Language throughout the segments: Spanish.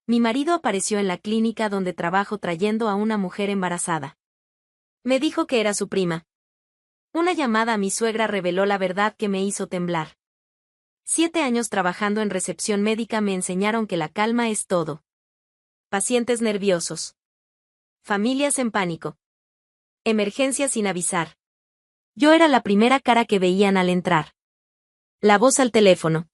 Mi marido apareció en la clínica donde trabajo trayendo a una mujer embarazada. Me dijo que era su prima. Una llamada a mi suegra reveló la verdad que me hizo temblar. 7 años trabajando en recepción médica me enseñaron que la calma es todo. Pacientes nerviosos. Familias en pánico. Emergencias sin avisar. Yo era la primera cara que veían al entrar. La voz al teléfono.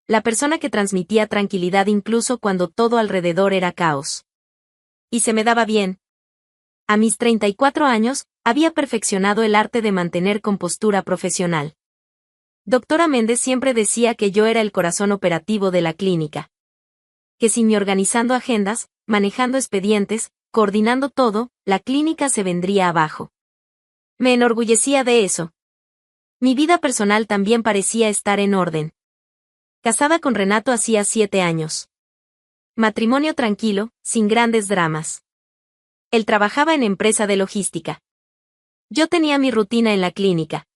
La persona que transmitía tranquilidad incluso cuando todo alrededor era caos. Y se me daba bien. A mis 34 años, había perfeccionado el arte de mantener compostura profesional. Doctora Méndez siempre decía que yo era el corazón operativo de la clínica. Que sin mí organizando agendas, manejando expedientes, coordinando todo, la clínica se vendría abajo. Me enorgullecía de eso. Mi vida personal también parecía estar en orden. Casada con Renato hacía 7 años. Matrimonio tranquilo, sin grandes dramas. Él trabajaba en empresa de logística. Yo tenía mi rutina en la clínica.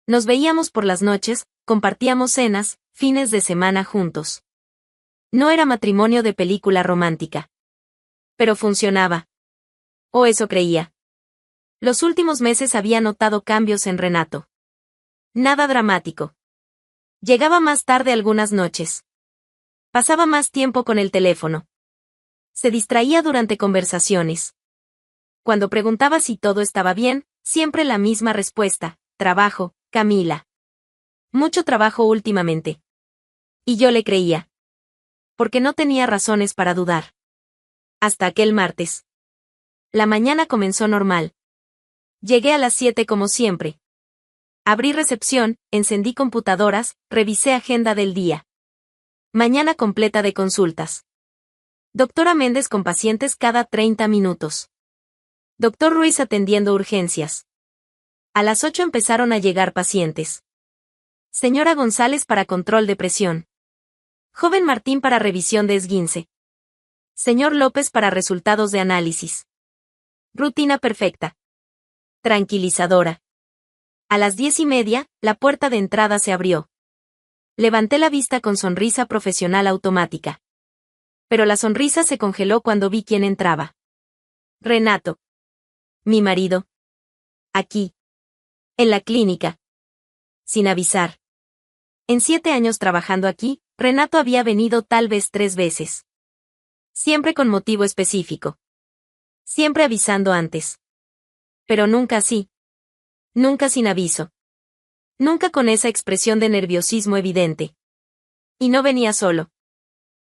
Nos veíamos por las noches, compartíamos cenas, fines de semana juntos. No era matrimonio de película romántica. Pero funcionaba. O eso creía. Los últimos meses había notado cambios en Renato. Nada dramático. Llegaba más tarde algunas noches. Pasaba más tiempo con el teléfono. Se distraía durante conversaciones. Cuando preguntaba si todo estaba bien, siempre la misma respuesta: trabajo, Camila. Mucho trabajo últimamente. Y yo le creía. Porque no tenía razones para dudar. Hasta aquel martes. La mañana comenzó normal. Llegué a las 7 como siempre. Abrí recepción, encendí computadoras, revisé agenda del día. Mañana completa de consultas. Doctora Méndez con pacientes cada 30 minutos. Doctor Ruiz atendiendo urgencias. A las 8 empezaron a llegar pacientes. Señora González para control de presión. Joven Martín para revisión de esguince. Señor López para resultados de análisis. Rutina perfecta. Tranquilizadora. A las 10:30, la puerta de entrada se abrió. Levanté la vista con sonrisa profesional automática. Pero la sonrisa se congeló cuando vi quién entraba. Renato. Mi marido. Aquí. En la clínica. Sin avisar. En 7 años trabajando aquí, Renato había venido tal vez 3 veces. Siempre con motivo específico. Siempre avisando antes. Pero nunca así. Nunca sin aviso. Nunca con esa expresión de nerviosismo evidente. Y no venía solo.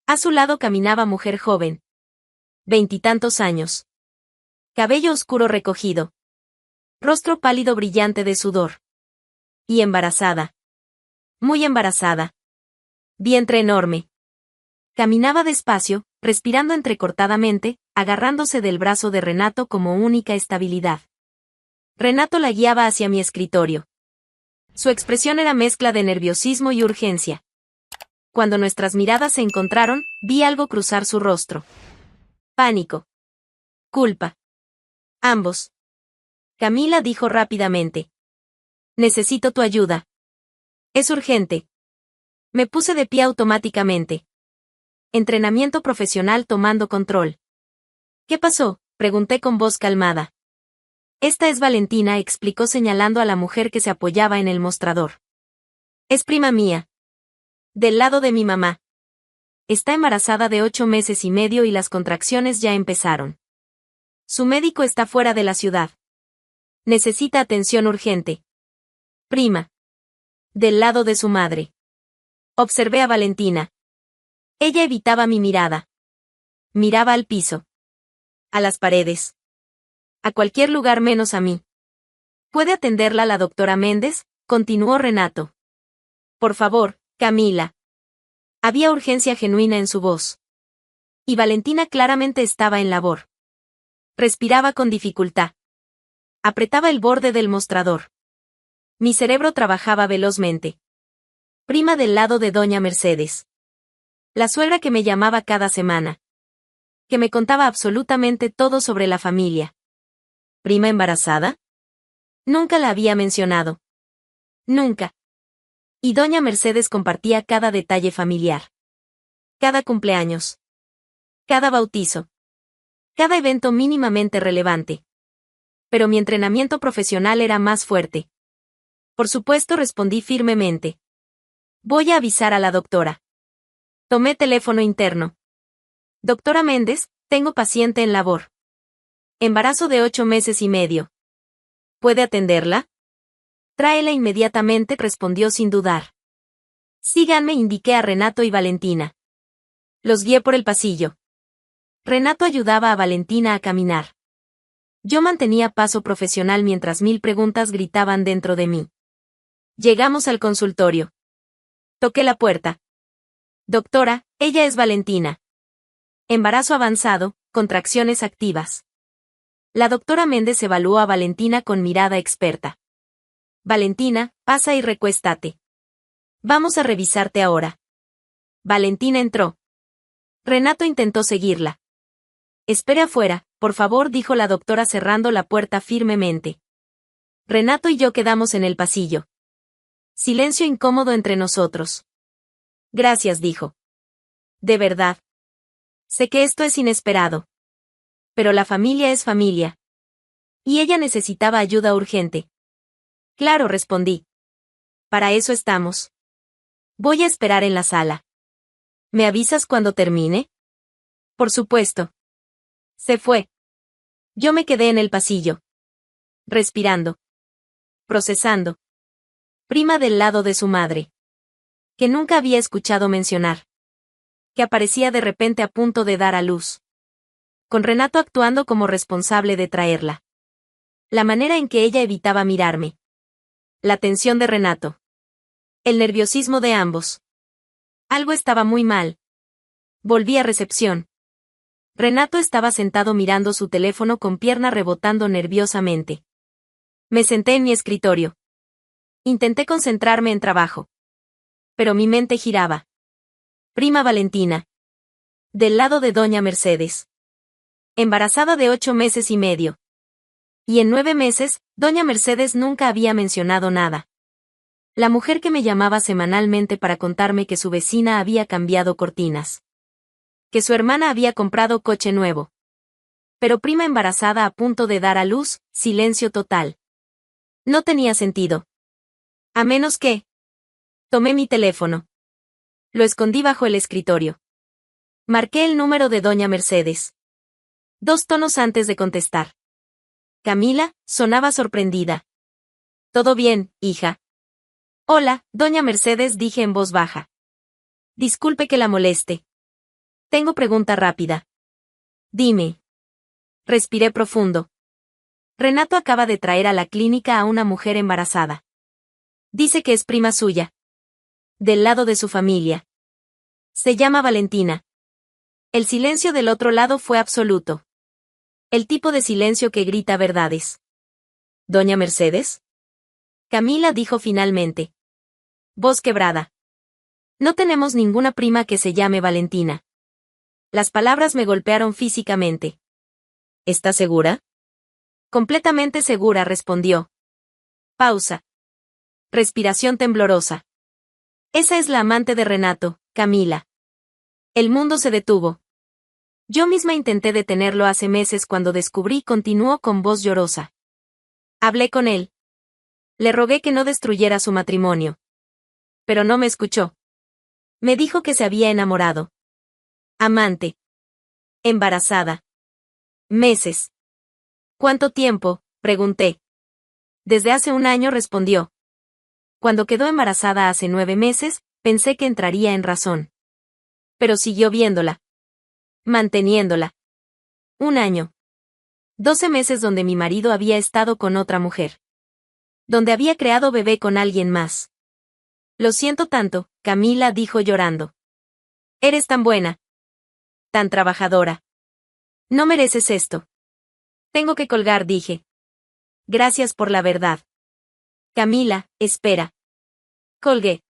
A su lado caminaba mujer joven. 20 y tantos años. Cabello oscuro recogido. Rostro pálido brillante de sudor. Y embarazada. Muy embarazada. Vientre enorme. Caminaba despacio, respirando entrecortadamente, agarrándose del brazo de Renato como única estabilidad. Renato la guiaba hacia mi escritorio. Su expresión era mezcla de nerviosismo y urgencia. Cuando nuestras miradas se encontraron, vi algo cruzar su rostro. Pánico. Culpa. Ambos. Camila dijo rápidamente. Necesito tu ayuda. Es urgente. Me puse de pie automáticamente. Entrenamiento profesional tomando control. ¿Qué pasó?, pregunté con voz calmada. Esta es Valentina, explicó señalando a la mujer que se apoyaba en el mostrador. Es prima mía. Del lado de mi mamá. Está embarazada de 8 meses y medio y las contracciones ya empezaron. Su médico está fuera de la ciudad. Necesita atención urgente. Prima. Del lado de su madre. Observé a Valentina. Ella evitaba mi mirada. Miraba al piso. A las paredes. A cualquier lugar menos a mí. ¿Puede atenderla la doctora Méndez?, continuó Renato. Por favor, Camila. Había urgencia genuina en su voz. Y Valentina claramente estaba en labor. Respiraba con dificultad. Apretaba el borde del mostrador. Mi cerebro trabajaba velozmente. Prima del lado de doña Mercedes. La suegra que me llamaba cada semana. Que me contaba absolutamente todo sobre la familia. ¿Prima embarazada? Nunca la había mencionado. Nunca. Y doña Mercedes compartía cada detalle familiar. Cada cumpleaños. Cada bautizo. Cada evento mínimamente relevante. Pero mi entrenamiento profesional era más fuerte. Por supuesto, respondí firmemente. Voy a avisar a la doctora. Tomé teléfono interno. Doctora Méndez, tengo paciente en labor. Embarazo de 8 meses y medio. ¿Puede atenderla? Tráela inmediatamente, respondió sin dudar. Síganme, indiqué a Renato y Valentina. Los guié por el pasillo. Renato ayudaba a Valentina a caminar. Yo mantenía paso profesional mientras 1000 preguntas gritaban dentro de mí. Llegamos al consultorio. Toqué la puerta. Doctora, ella es Valentina. Embarazo avanzado, contracciones activas. La doctora Méndez evaluó a Valentina con mirada experta. Valentina, pasa y recuéstate. Vamos a revisarte ahora. Valentina entró. Renato intentó seguirla. Espere afuera, por favor, dijo la doctora cerrando la puerta firmemente. Renato y yo quedamos en el pasillo. Silencio incómodo entre nosotros. Gracias, dijo. De verdad. Sé que esto es inesperado. Pero la familia es familia. Y ella necesitaba ayuda urgente. Claro, respondí. Para eso estamos. Voy a esperar en la sala. ¿Me avisas cuando termine? Por supuesto. Se fue. Yo me quedé en el pasillo. Respirando. Procesando. Prima del lado de su madre. Que nunca había escuchado mencionar. Que aparecía de repente a punto de dar a luz. Con Renato actuando como responsable de traerla. La manera en que ella evitaba mirarme. La tensión de Renato. El nerviosismo de ambos. Algo estaba muy mal. Volví a recepción. Renato estaba sentado mirando su teléfono con pierna rebotando nerviosamente. Me senté en mi escritorio. Intenté concentrarme en trabajo. Pero mi mente giraba. Prima Valentina. Del lado de doña Mercedes. Embarazada de 8 meses y medio. Y en 9 meses, doña Mercedes nunca había mencionado nada. La mujer que me llamaba semanalmente para contarme que su vecina había cambiado cortinas. Que su hermana había comprado coche nuevo. Pero prima embarazada a punto de dar a luz, silencio total. No tenía sentido. A menos que... Tomé mi teléfono. Lo escondí bajo el escritorio. Marqué el número de doña Mercedes. 2 tonos antes de contestar. Camila, sonaba sorprendida. ¿Todo bien, hija? Hola, doña Mercedes, dije en voz baja. Disculpe que la moleste. Tengo pregunta rápida. Dime. Respiré profundo. Renato acaba de traer a la clínica a una mujer embarazada. Dice que es prima suya. Del lado de su familia. Se llama Valentina. El silencio del otro lado fue absoluto. El tipo de silencio que grita verdades. ¿Doña Mercedes? Camila dijo finalmente. Voz quebrada. No tenemos ninguna prima que se llame Valentina. Las palabras me golpearon físicamente. ¿Estás segura? Completamente segura, respondió. Pausa. Respiración temblorosa. Esa es la amante de Renato, Camila. El mundo se detuvo. Yo misma intenté detenerlo hace meses cuando descubrí, continuó con voz llorosa. Hablé con él. Le rogué que no destruyera su matrimonio. Pero no me escuchó. Me dijo que se había enamorado. Amante. Embarazada. Meses. ¿Cuánto tiempo?, pregunté. Desde hace 1 año, respondió. Cuando quedó embarazada hace 9 meses, pensé que entraría en razón. Pero siguió viéndola. Manteniéndola. 1 año. 12 meses donde mi marido había estado con otra mujer. Donde había creado bebé con alguien más. Lo siento tanto, Camila dijo llorando. Eres tan buena. Tan trabajadora. No mereces esto. Tengo que colgar, dije. Gracias por la verdad. Camila, espera. Colgué.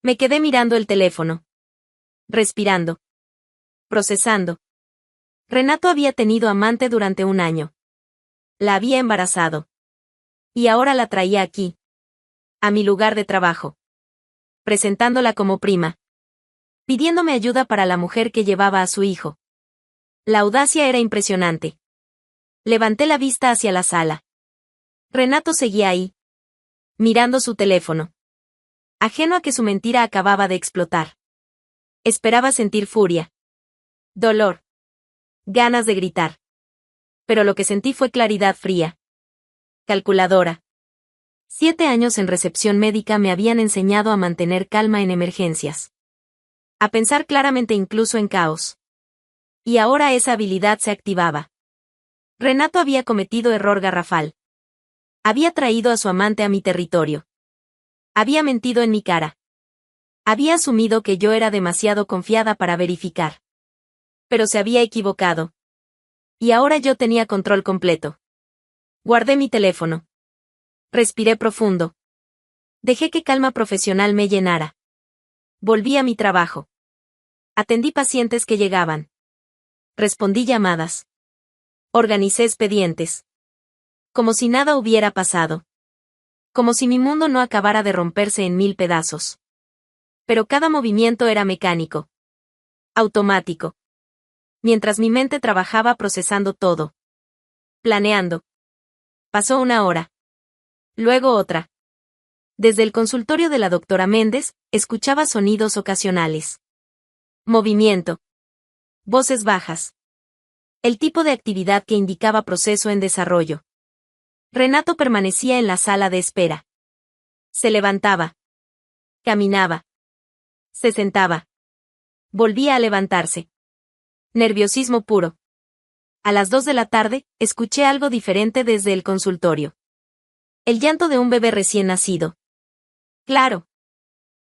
Me quedé mirando el teléfono. Respirando. Procesando. Renato había tenido amante durante 1 año. La había embarazado. Y ahora la traía aquí. A mi lugar de trabajo. Presentándola como prima. Pidiéndome ayuda para la mujer que llevaba a su hijo. La audacia era impresionante. Levanté la vista hacia la sala. Renato seguía ahí, mirando su teléfono. Ajeno a que su mentira acababa de explotar. Esperaba sentir furia, dolor, ganas de gritar. Pero lo que sentí fue claridad fría. Calculadora. 7 años en recepción médica me habían enseñado a mantener calma en emergencias. A pensar claramente incluso en caos. Y ahora esa habilidad se activaba. Renato había cometido error garrafal. Había traído a su amante a mi territorio. Había mentido en mi cara. Había asumido que yo era demasiado confiada para verificar. Pero se había equivocado. Y ahora yo tenía control completo. Guardé mi teléfono. Respiré profundo. Dejé que calma profesional me llenara. Volví a mi trabajo. Atendí pacientes que llegaban. Respondí llamadas. Organicé expedientes. Como si nada hubiera pasado. Como si mi mundo no acabara de romperse en 1000 pedazos. Pero cada movimiento era mecánico. Automático. Mientras mi mente trabajaba procesando todo. Planeando. Pasó 1 hora. Luego otra. Desde el consultorio de la doctora Méndez, escuchaba sonidos ocasionales. Movimiento. Voces bajas. El tipo de actividad que indicaba proceso en desarrollo. Renato permanecía en la sala de espera. Se levantaba. Caminaba. Se sentaba. Volvía a levantarse. Nerviosismo puro. A las 2 de la tarde, escuché algo diferente desde el consultorio. El llanto de un bebé recién nacido. Claro.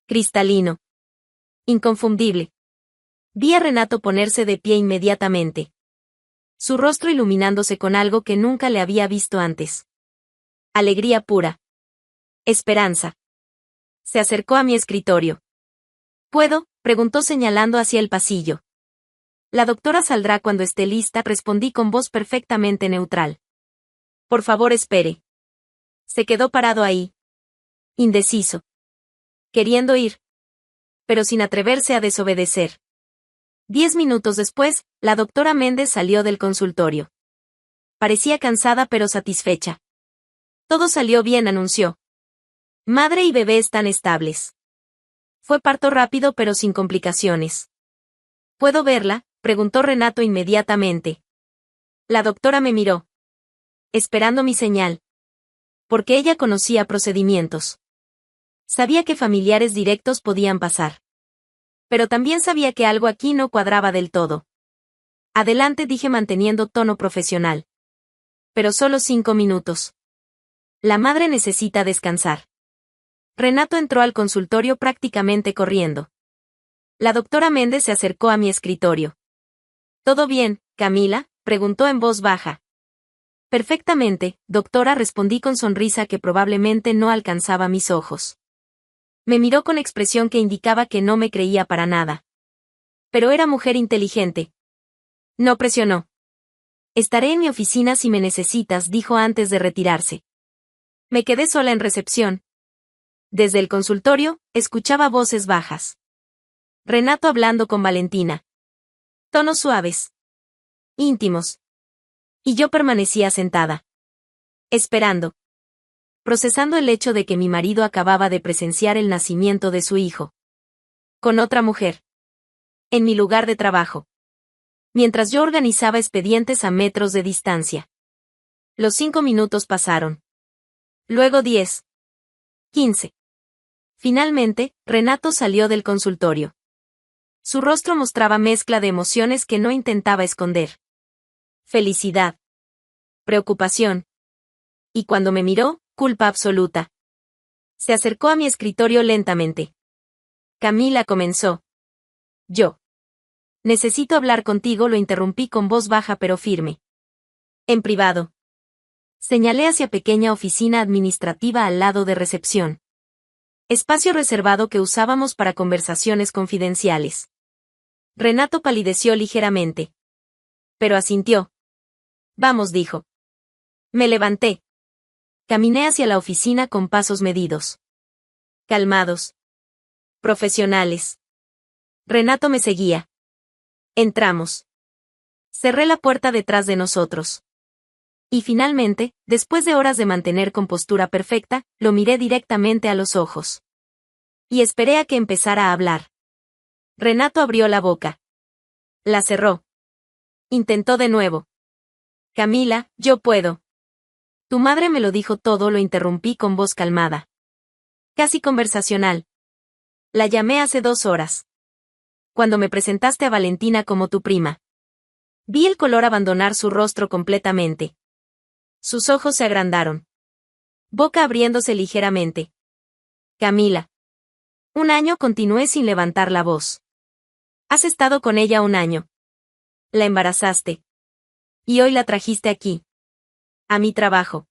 Cristalino. Inconfundible. Vi a Renato ponerse de pie inmediatamente. Su rostro iluminándose con algo que nunca le había visto antes. Alegría pura. Esperanza. Se acercó a mi escritorio. ¿Puedo?, preguntó señalando hacia el pasillo. La doctora saldrá cuando esté lista, respondí con voz perfectamente neutral. Por favor, espere. Se quedó parado ahí. Indeciso. Queriendo ir. Pero sin atreverse a desobedecer. 10 minutos después, la doctora Méndez salió del consultorio. Parecía cansada pero satisfecha. Todo salió bien, anunció. Madre y bebé están estables. Fue parto rápido pero sin complicaciones. ¿Puedo verla?, preguntó Renato inmediatamente. La doctora me miró. Esperando mi señal. Porque ella conocía procedimientos. Sabía que familiares directos podían pasar. Pero también sabía que algo aquí no cuadraba del todo. Adelante, dije manteniendo tono profesional. Pero solo 5 minutos. La madre necesita descansar. Renato entró al consultorio prácticamente corriendo. La doctora Méndez se acercó a mi escritorio. ¿Todo bien, Camila?, preguntó en voz baja. Perfectamente, doctora, respondí con sonrisa que probablemente no alcanzaba mis ojos. Me miró con expresión que indicaba que no me creía para nada. Pero era mujer inteligente. No presionó. Estaré en mi oficina si me necesitas, dijo antes de retirarse. Me quedé sola en recepción. Desde el consultorio, escuchaba voces bajas. Renato hablando con Valentina. Tonos suaves. Íntimos. Y yo permanecía sentada. Esperando. Procesando el hecho de que mi marido acababa de presenciar el nacimiento de su hijo. Con otra mujer. En mi lugar de trabajo. Mientras yo organizaba expedientes a metros de distancia. Los 5 minutos pasaron. Luego 10. 15. Finalmente, Renato salió del consultorio. Su rostro mostraba mezcla de emociones que no intentaba esconder. Felicidad. Preocupación. Y cuando me miró, culpa absoluta. Se acercó a mi escritorio lentamente. Camila, comenzó. Yo. Necesito hablar contigo, lo interrumpí con voz baja pero firme. En privado. Señalé hacia pequeña oficina administrativa al lado de recepción. Espacio reservado que usábamos para conversaciones confidenciales. Renato palideció ligeramente. Pero asintió. Vamos, dijo. Me levanté. Caminé hacia la oficina con pasos medidos. Calmados. Profesionales. Renato me seguía. Entramos. Cerré la puerta detrás de nosotros. Y finalmente, después de horas de mantener compostura perfecta, lo miré directamente a los ojos. Y esperé a que empezara a hablar. Renato abrió la boca. La cerró. Intentó de nuevo. Camila, yo puedo. Tu madre me lo dijo todo, lo interrumpí con voz calmada. Casi conversacional. La llamé hace 2 horas. Cuando me presentaste a Valentina como tu prima. Vi el color abandonar su rostro completamente. Sus ojos se agrandaron. Boca abriéndose ligeramente. Camila. 1 año, continué sin levantar la voz. Has estado con ella 1 año. La embarazaste. Y hoy la trajiste aquí. A mi trabajo.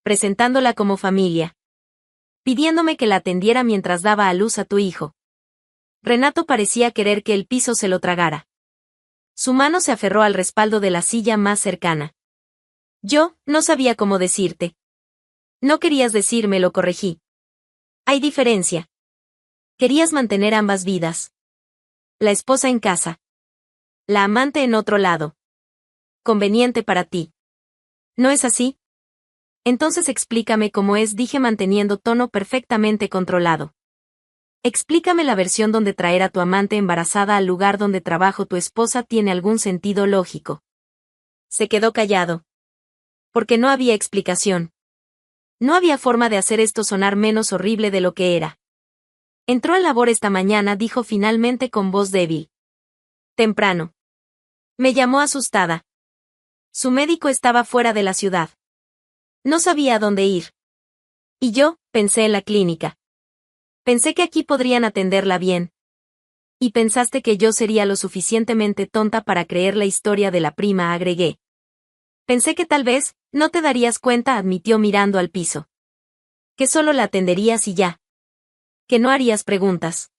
Presentándola como familia. Pidiéndome que la atendiera mientras daba a luz a tu hijo. Renato parecía querer que el piso se lo tragara. Su mano se aferró al respaldo de la silla más cercana. Yo, no sabía cómo decirte. No querías decirme, lo corregí. Hay diferencia. Querías mantener ambas vidas. La esposa en casa. La amante en otro lado. Conveniente para ti. ¿No es así? Entonces explícame cómo es, dije manteniendo tono perfectamente controlado. Explícame la versión donde traer a tu amante embarazada al lugar donde trabajo tu esposa tiene algún sentido lógico. Se quedó callado. Porque no había explicación. No había forma de hacer esto sonar menos horrible de lo que era. Entró en labor esta mañana, dijo finalmente con voz débil. Temprano. Me llamó asustada. Su médico estaba fuera de la ciudad. No sabía a dónde ir. Y yo, pensé en la clínica. Pensé que aquí podrían atenderla bien. Y pensaste que yo sería lo suficientemente tonta para creer la historia de la prima, agregué. Pensé que tal vez, no te darías cuenta, admitió mirando al piso. Que solo la atenderías y ya. Que no harías preguntas.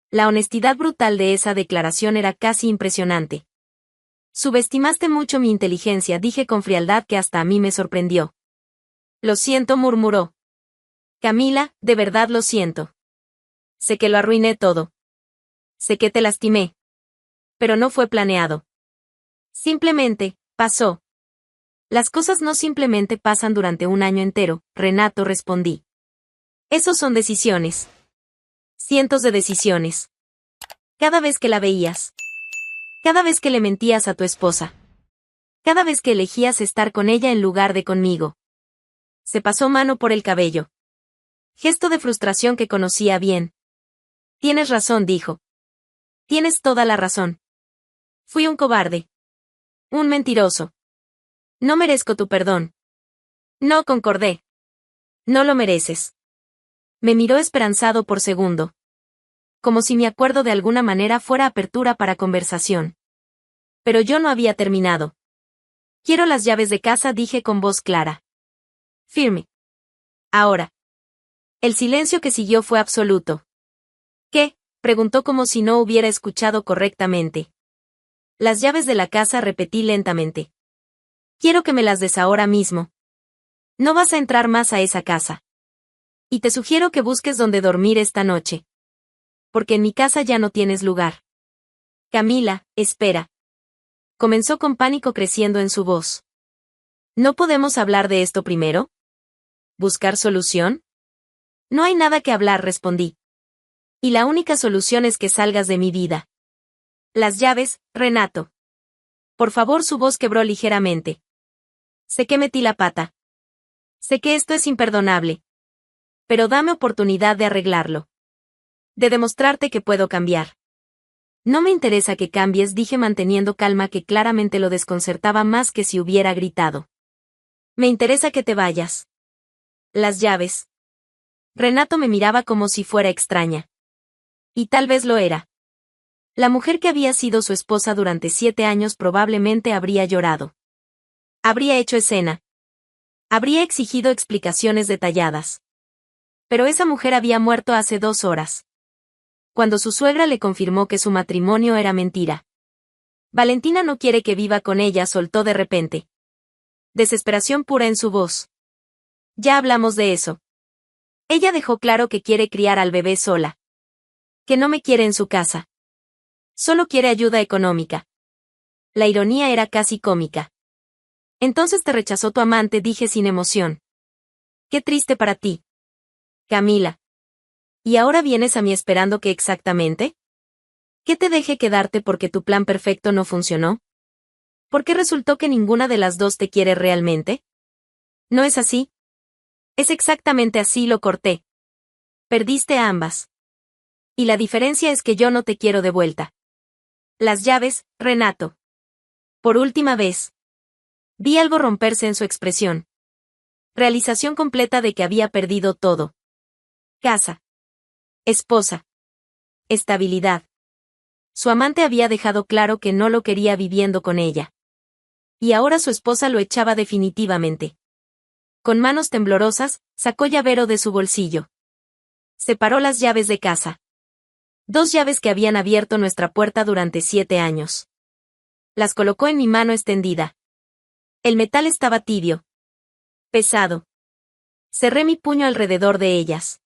La honestidad brutal de esa declaración era casi impresionante. Subestimaste mucho mi inteligencia, dije con frialdad que hasta a mí me sorprendió. Lo siento, murmuró. Camila, de verdad lo siento. Sé que lo arruiné todo. Sé que te lastimé. Pero no fue planeado. Simplemente, pasó. Las cosas no simplemente pasan durante 1 año entero, Renato, respondí. Esos son decisiones. Cientos de decisiones. Cada vez que la veías. Cada vez que le mentías a tu esposa. Cada vez que elegías estar con ella en lugar de conmigo. Se pasó mano por el cabello. Gesto de frustración que conocía bien. Tienes razón, dijo. Tienes toda la razón. Fui un cobarde. Un mentiroso. No merezco tu perdón. No, concordé. No lo mereces. Me miró esperanzado por segundo. Como si mi acuerdo de alguna manera fuera apertura para conversación. Pero yo no había terminado. Quiero las llaves de casa, dije con voz clara. Firme. Ahora. El silencio que siguió fue absoluto. ¿Qué? Preguntó como si no hubiera escuchado correctamente. Las llaves de la casa, repetí lentamente. Quiero que me las des ahora mismo. No vas a entrar más a esa casa. Y te sugiero que busques dónde dormir esta noche. Porque en mi casa ya no tienes lugar. Camila, espera. Comenzó con pánico creciendo en su voz. ¿No podemos hablar de esto primero? ¿Buscar solución? No hay nada que hablar, respondí. Y la única solución es que salgas de mi vida. Las llaves, Renato. Por favor, su voz quebró ligeramente. Sé que metí la pata. Sé que esto es imperdonable. Pero dame oportunidad de arreglarlo. De demostrarte que puedo cambiar. No me interesa que cambies, dije manteniendo calma que claramente lo desconcertaba más que si hubiera gritado. Me interesa que te vayas. Las llaves. Renato me miraba como si fuera extraña. Y tal vez lo era. La mujer que había sido su esposa durante 7 años probablemente habría llorado. Habría hecho escena. Habría exigido explicaciones detalladas. Pero esa mujer había muerto hace 2 horas. Cuando su suegra le confirmó que su matrimonio era mentira. Valentina no quiere que viva con ella, soltó de repente. Desesperación pura en su voz. Ya hablamos de eso. Ella dejó claro que quiere criar al bebé sola. Que no me quiere en su casa. Solo quiere ayuda económica. La ironía era casi cómica. Entonces te rechazó tu amante, dije sin emoción. Qué triste para ti. Camila. ¿Y ahora vienes a mí esperando que exactamente? ¿Que te deje quedarte porque tu plan perfecto no funcionó? ¿Por qué resultó que ninguna de las dos te quiere realmente? ¿No es así? Es exactamente así, lo corté. Perdiste a ambas. Y la diferencia es que yo no te quiero de vuelta. Las llaves, Renato. Por última vez. Vi algo romperse en su expresión. Realización completa de que había perdido todo. Casa. Esposa. Estabilidad. Su amante había dejado claro que no lo quería viviendo con ella. Y ahora su esposa lo echaba definitivamente. Con manos temblorosas, sacó llavero de su bolsillo. Separó las llaves de casa. 2 llaves que habían abierto nuestra puerta durante 7 años. Las colocó en mi mano extendida. El metal estaba tibio. Pesado. Cerré mi puño alrededor de ellas.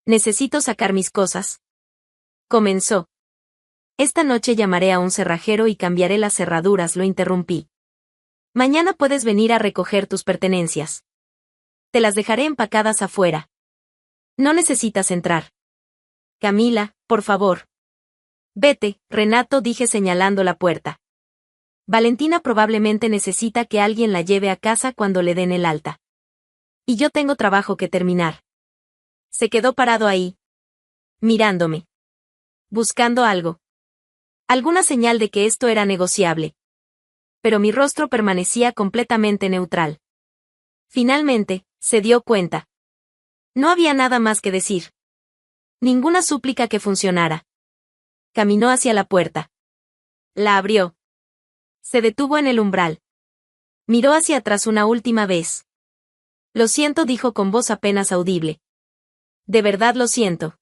Necesito sacar mis cosas. Comenzó. Esta noche llamaré a un cerrajero y cambiaré las cerraduras, lo interrumpí. Mañana puedes venir a recoger tus pertenencias. Te las dejaré empacadas afuera. No necesitas entrar. Camila, por favor. Vete, Renato, dije señalando la puerta. Valentina probablemente necesita que alguien la lleve a casa cuando le den el alta. Y yo tengo trabajo que terminar. Se quedó parado ahí. Mirándome. Buscando algo. Alguna señal de que esto era negociable. Pero mi rostro permanecía completamente neutral. Finalmente, se dio cuenta. No había nada más que decir. Ninguna súplica que funcionara. Caminó hacia la puerta. La abrió. Se detuvo en el umbral. Miró hacia atrás una última vez. Lo siento, dijo con voz apenas audible. De verdad lo siento.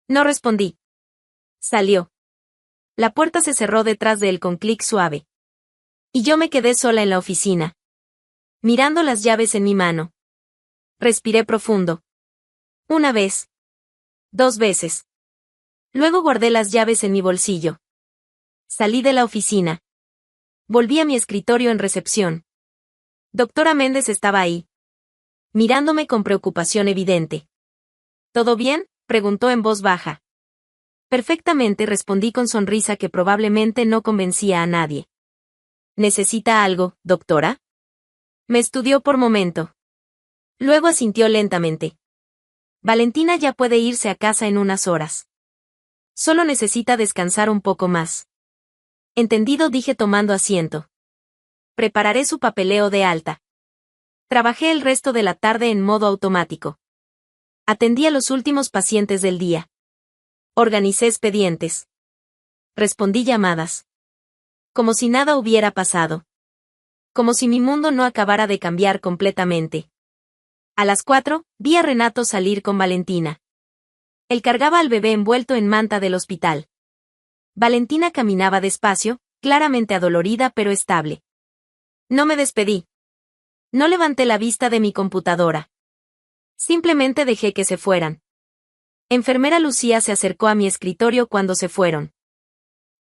No respondí. Salió. La puerta se cerró detrás de él con clic suave. Y yo me quedé sola en la oficina. Mirando las llaves en mi mano. Respiré profundo. 1 vez. 2 veces. Luego guardé las llaves en mi bolsillo. Salí de la oficina. Volví a mi escritorio en recepción. Doctora Méndez estaba ahí. Mirándome con preocupación evidente. ¿Todo bien?, preguntó en voz baja. Perfectamente, respondí con sonrisa que probablemente no convencía a nadie. ¿Necesita algo, doctora? Me estudió por momento. Luego asintió lentamente. Valentina ya puede irse a casa en unas horas. Solo necesita descansar un poco más. Entendido, dije tomando asiento. Prepararé su papeleo de alta. Trabajé el resto de la tarde en modo automático. Atendí a los últimos pacientes del día. Organicé expedientes. Respondí llamadas. Como si nada hubiera pasado. Como si mi mundo no acabara de cambiar completamente. A las 4, vi a Renato salir con Valentina. Él cargaba al bebé envuelto en manta del hospital. Valentina caminaba despacio, claramente adolorida pero estable. No me despedí. No levanté la vista de mi computadora. Simplemente dejé que se fueran. Enfermera Lucía se acercó a mi escritorio cuando se fueron.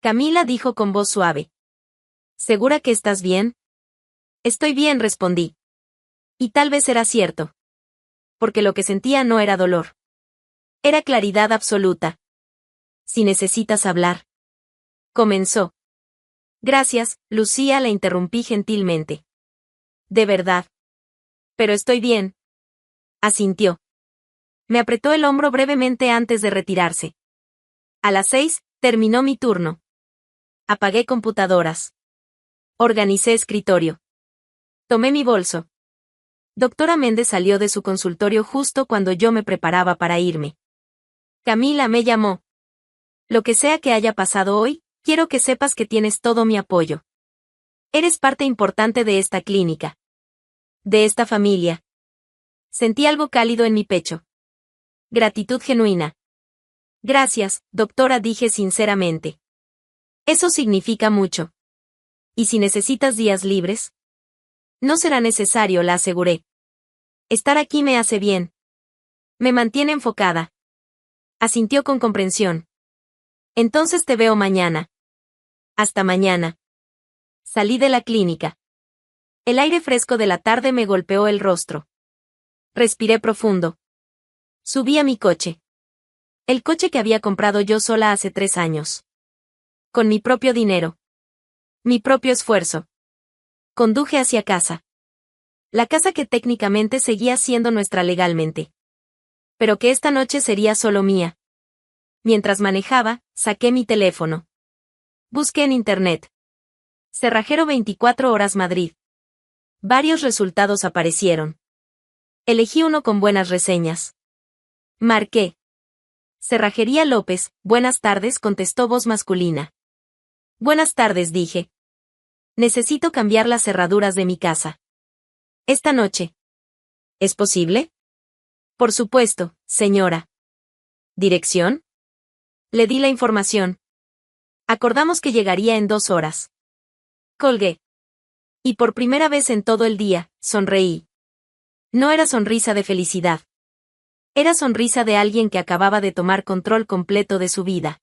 Camila, dijo con voz suave. ¿Segura que estás bien? Estoy bien, respondí. Y tal vez era cierto. Porque lo que sentía no era dolor. Era claridad absoluta. Si necesitas hablar. Comenzó. Gracias, Lucía, la interrumpí gentilmente. De verdad. Pero estoy bien. Asintió. Me apretó el hombro brevemente antes de retirarse. A las 6, terminó mi turno. Apagué computadoras. Organicé escritorio. Tomé mi bolso. Doctora Méndez salió de su consultorio justo cuando yo me preparaba para irme. Camila, me llamó. Lo que sea que haya pasado hoy, quiero que sepas que tienes todo mi apoyo. Eres parte importante de esta clínica. De esta familia. Sentí algo cálido en mi pecho. Gratitud genuina. Gracias, doctora, dije sinceramente. Eso significa mucho. ¿Y si necesitas días libres? No será necesario, la aseguré. Estar aquí me hace bien. Me mantiene enfocada. Asintió con comprensión. Entonces te veo mañana. Hasta mañana. Salí de la clínica. El aire fresco de la tarde me golpeó el rostro. Respiré profundo. Subí a mi coche. El coche que había comprado yo sola hace 3 años. Con mi propio dinero. Mi propio esfuerzo. Conduje hacia casa. La casa que técnicamente seguía siendo nuestra legalmente. Pero que esta noche sería solo mía. Mientras manejaba, saqué mi teléfono. Busqué en internet. Cerrajero 24 horas Madrid. Varios resultados aparecieron. Elegí uno con buenas reseñas. Marqué. Cerrajería López, buenas tardes, contestó voz masculina. Buenas tardes, dije. Necesito cambiar las cerraduras de mi casa. Esta noche. ¿Es posible? Por supuesto, señora. ¿Dirección? Le di la información. Acordamos que llegaría en 2 horas. Colgué. Y por primera vez en todo el día, sonreí. No era sonrisa de felicidad. Era sonrisa de alguien que acababa de tomar control completo de su vida.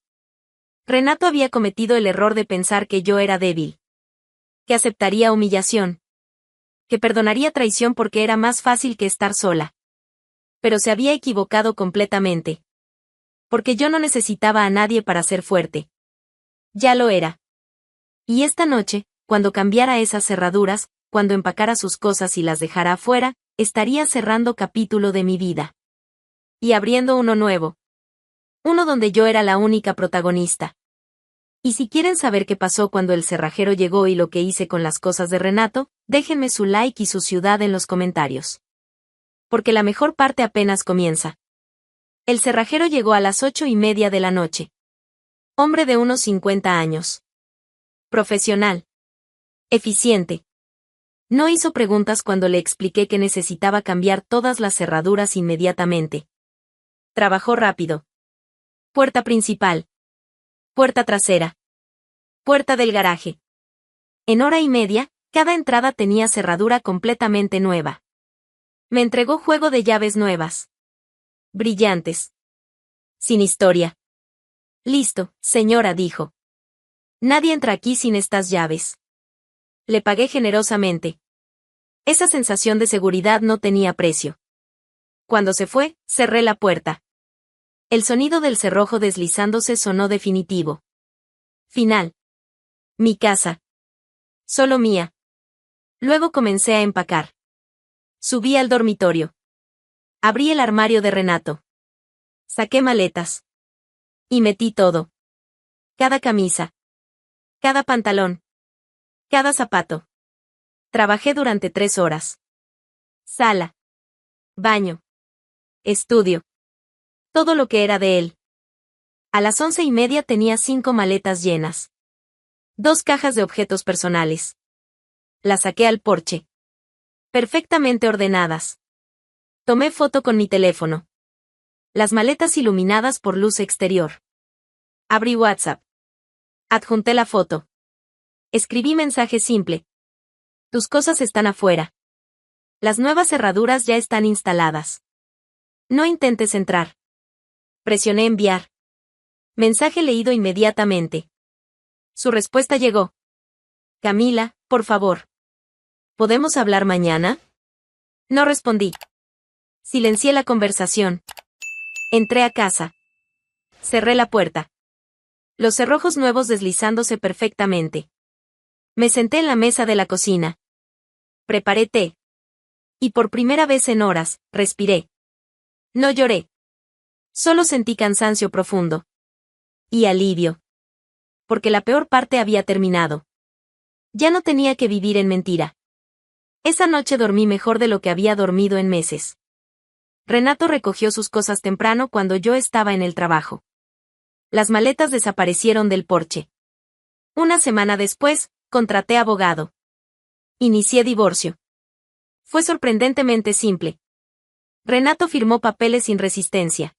Renato había cometido el error de pensar que yo era débil. Que aceptaría humillación. Que perdonaría traición porque era más fácil que estar sola. Pero se había equivocado completamente. Porque yo no necesitaba a nadie para ser fuerte. Ya lo era. Y esta noche, cuando cambiara esas cerraduras, cuando empacara sus cosas y las dejara afuera, estaría cerrando capítulo de mi vida. Y abriendo uno nuevo. Uno donde yo era la única protagonista. Y si quieren saber qué pasó cuando el cerrajero llegó y lo que hice con las cosas de Renato, déjenme su like y su ciudad en los comentarios. Porque la mejor parte apenas comienza. El cerrajero llegó a las 8:30 de la noche. Hombre de unos 50 años. Profesional. Eficiente. No hizo preguntas cuando le expliqué que necesitaba cambiar todas las cerraduras inmediatamente. Trabajó rápido. Puerta principal. Puerta trasera. Puerta del garaje. En 1:30, cada entrada tenía cerradura completamente nueva. Me entregó juego de llaves nuevas. Brillantes. Sin historia. Listo, señora, dijo. Nadie entra aquí sin estas llaves. Le pagué generosamente. Esa sensación de seguridad no tenía precio. Cuando se fue, cerré la puerta. El sonido del cerrojo deslizándose sonó definitivo. Final. Mi casa. Solo mía. Luego comencé a empacar. Subí al dormitorio. Abrí el armario de Renato. Saqué maletas. Y metí todo. Cada camisa. Cada pantalón. Cada zapato. Trabajé durante 3 horas. Sala. Baño. Estudio. Todo lo que era de él. A las 11:30 tenía 5 maletas llenas. 2 cajas de objetos personales. Las saqué al porche. Perfectamente ordenadas. Tomé foto con mi teléfono. Las maletas iluminadas por luz exterior. Abrí WhatsApp. Adjunté la foto. Escribí mensaje simple. Tus cosas están afuera. Las nuevas cerraduras ya están instaladas. No intentes entrar. Presioné enviar. Mensaje leído inmediatamente. Su respuesta llegó. Camila, por favor. ¿Podemos hablar mañana? No respondí. Silencié la conversación. Entré a casa. Cerré la puerta. Los cerrojos nuevos deslizándose perfectamente. Me senté en la mesa de la cocina. Preparé té. Y por primera vez en horas, respiré. No lloré. Solo sentí cansancio profundo. Y alivio. Porque la peor parte había terminado. Ya no tenía que vivir en mentira. Esa noche dormí mejor de lo que había dormido en meses. Renato recogió sus cosas temprano cuando yo estaba en el trabajo. Las maletas desaparecieron del porche. Una semana después, contraté abogado. Inicié divorcio. Fue sorprendentemente simple. Renato firmó papeles sin resistencia.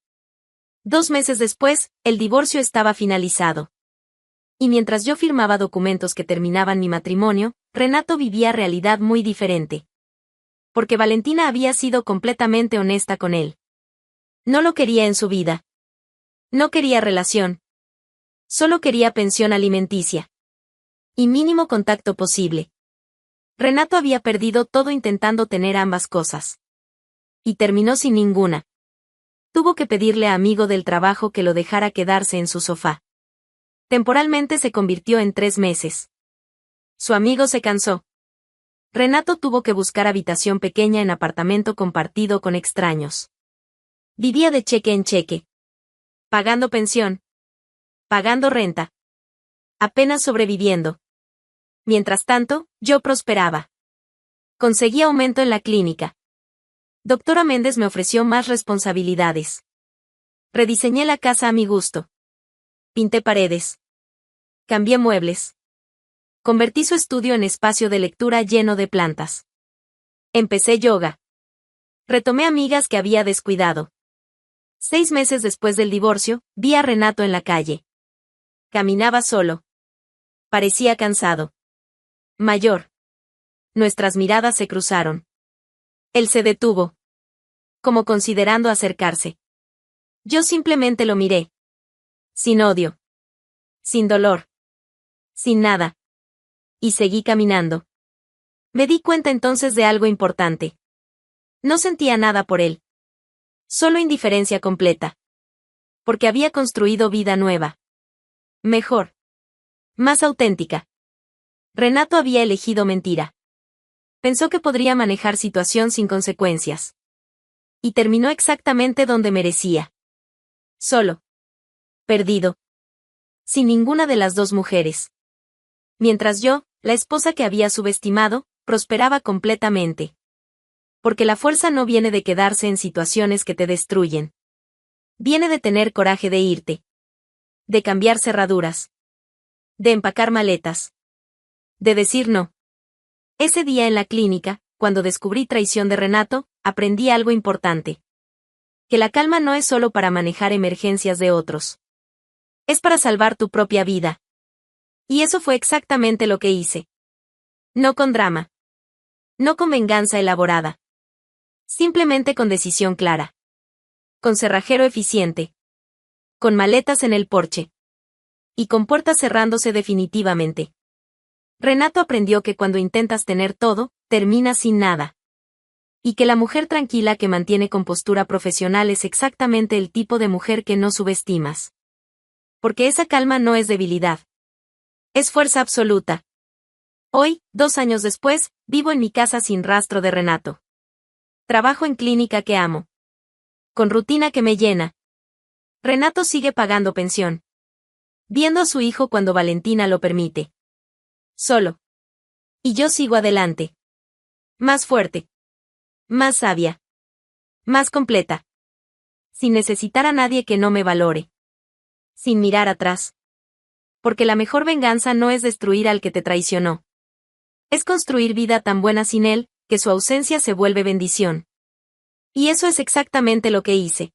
2 meses después, el divorcio estaba finalizado. Y mientras yo firmaba documentos que terminaban mi matrimonio, Renato vivía realidad muy diferente. Porque Valentina había sido completamente honesta con él. No lo quería en su vida. No quería relación. Solo quería pensión alimenticia. y mínimo contacto posible. Renato había perdido todo intentando tener ambas cosas. Y terminó sin ninguna. Tuvo que pedirle a amigo del trabajo que lo dejara quedarse en su sofá. Temporalmente se convirtió en 3 meses. Su amigo se cansó. Renato tuvo que buscar habitación pequeña en apartamento compartido con extraños. Vivía de cheque en cheque. Pagando pensión. Pagando renta. Apenas sobreviviendo. Mientras tanto, yo prosperaba. Conseguí aumento en la clínica. Doctora Méndez me ofreció más responsabilidades. Rediseñé la casa a mi gusto. Pinté paredes. Cambié muebles. Convertí su estudio en espacio de lectura lleno de plantas. Empecé yoga. Retomé amigas que había descuidado. 6 meses después del divorcio, vi a Renato en la calle. Caminaba solo. Parecía cansado. Mayor. Nuestras miradas se cruzaron. Él se detuvo. Como considerando acercarse. Yo simplemente lo miré. Sin odio. Sin dolor. Sin nada. Y seguí caminando. Me di cuenta entonces de algo importante. No sentía nada por él. Solo indiferencia completa. Porque había construido vida nueva. Mejor. Más auténtica. Renato había elegido mentira. Pensó que podría manejar situación sin consecuencias. Y terminó exactamente donde merecía. Solo. Perdido. Sin ninguna de las dos mujeres. Mientras yo, la esposa que había subestimado, prosperaba completamente. Porque la fuerza no viene de quedarse en situaciones que te destruyen. Viene de tener coraje de irte. De cambiar cerraduras. De empacar maletas. De decir no. Ese día en la clínica, cuando descubrí traición de Renato, aprendí algo importante. Que la calma no es solo para manejar emergencias de otros. Es para salvar tu propia vida. Y eso fue exactamente lo que hice. No con drama. No con venganza elaborada. Simplemente con decisión clara. Con cerrajero eficiente. Con maletas en el porche. Y con puertas cerrándose definitivamente. Renato aprendió que cuando intentas tener todo, terminas sin nada. Y que la mujer tranquila que mantiene compostura profesional es exactamente el tipo de mujer que no subestimas. Porque esa calma no es debilidad. Es fuerza absoluta. Hoy, 2 años después, vivo en mi casa sin rastro de Renato. Trabajo en clínica que amo. Con rutina que me llena. Renato sigue pagando pensión. Viendo a su hijo cuando Valentina lo permite. Solo. Y yo sigo adelante. Más fuerte. Más sabia. Más completa. Sin necesitar a nadie que no me valore. Sin mirar atrás. Porque la mejor venganza no es destruir al que te traicionó. Es construir vida tan buena sin él, que su ausencia se vuelve bendición. Y eso es exactamente lo que hice.